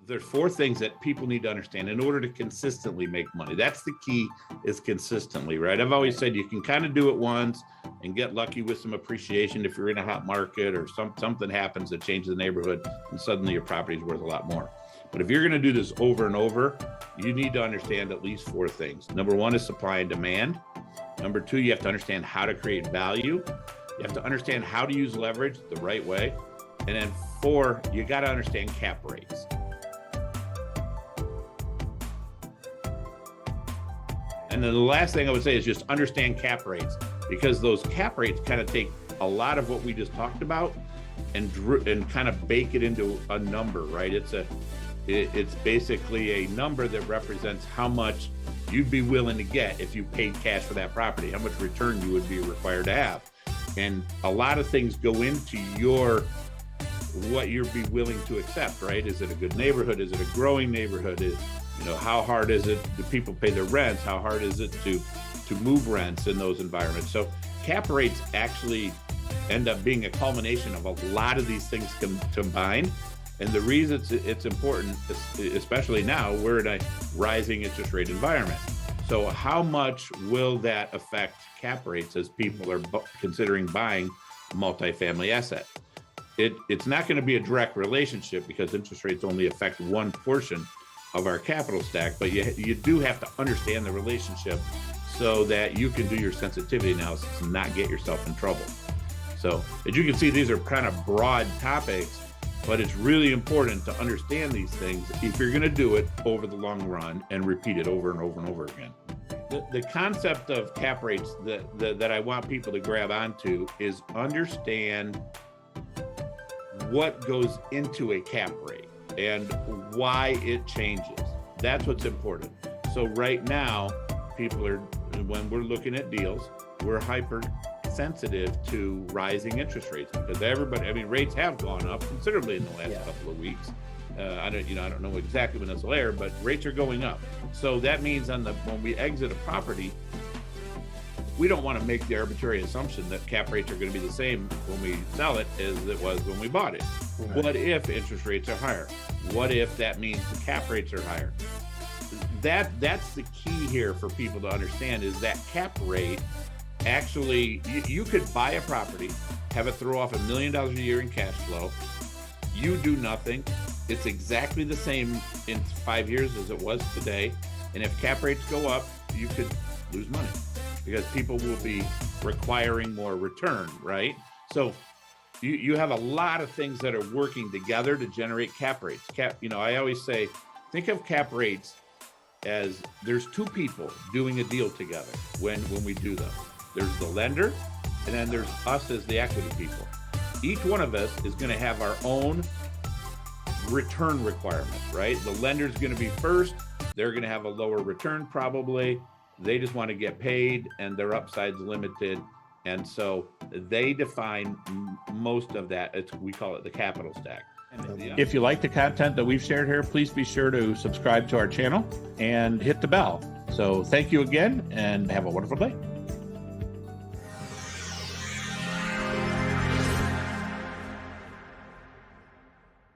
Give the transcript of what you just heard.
There's four things that people need to understand in order to consistently make money. That's the key, is consistently, right? I've always said you can kind of do it once and get lucky with some appreciation if you're in a hot market or something happens that changes the neighborhood and suddenly your property is worth a lot more. But if you're going to do this over and over, you need to understand at least four things. Number one is supply and demand. Number two, you have to understand how to create value. You have to understand how to use leverage the right way. And then four, you got to understand cap rates. And then the last thing I would say is just understand cap rates, because those cap rates kind of take a lot of what we just talked about and kind of bake it into a number, right? It's basically a number that represents how much you'd be willing to get if you paid cash for that property, how much return you would be required to have. And a lot of things go into what you'd be willing to accept, right? Is it a good neighborhood? Is it a growing neighborhood? How hard is it? Do people pay their rents? How hard is it to move rents in those environments? So cap rates actually end up being a culmination of a lot of these things combined. And the reason it's important, especially now, we're in a rising interest rate environment. So how much will that affect cap rates as people are considering buying a multifamily asset? It's not going to be a direct relationship because interest rates only affect one portion of our capital stack, but you do have to understand the relationship so that you can do your sensitivity analysis and not get yourself in trouble. So as you can see, these are kind of broad topics, but it's really important to understand these things if you're going to do it over the long run and repeat it over and over and over again. The concept of cap rates that I want people to grab onto is understand what goes into a cap rate and why it changes. That's what's important. So right now, when we're looking at deals, we're hyper sensitive to rising interest rates because rates have gone up considerably in the last couple of weeks. I don't know exactly when this will air, but rates are going up. So that means when we exit a property, we don't want to make the arbitrary assumption that cap rates are going to be the same when we sell it as it was when we bought it. Right. What if interest rates are higher? What if that means the cap rates are higher? That's the key here for people to understand, is that cap rate actually, you could buy a property, have it throw off $1 million a year in cash flow. You do nothing. It's exactly the same in 5 years as it was today. And if cap rates go up, you could lose money because people will be requiring more return, right? So you have a lot of things that are working together to generate cap rates. I always say, think of cap rates as there's two people doing a deal together when we do them. There's the lender, and then there's us as the equity people. Each one of us is going to have our own return requirements, right? The lender's going to be first. They're going to have a lower return probably. They just want to get paid, and their upside's limited. And so they define most of that. We call it the capital stack. If you like the content that we've shared here, please be sure to subscribe to our channel and hit the bell. So thank you again, and have a wonderful day.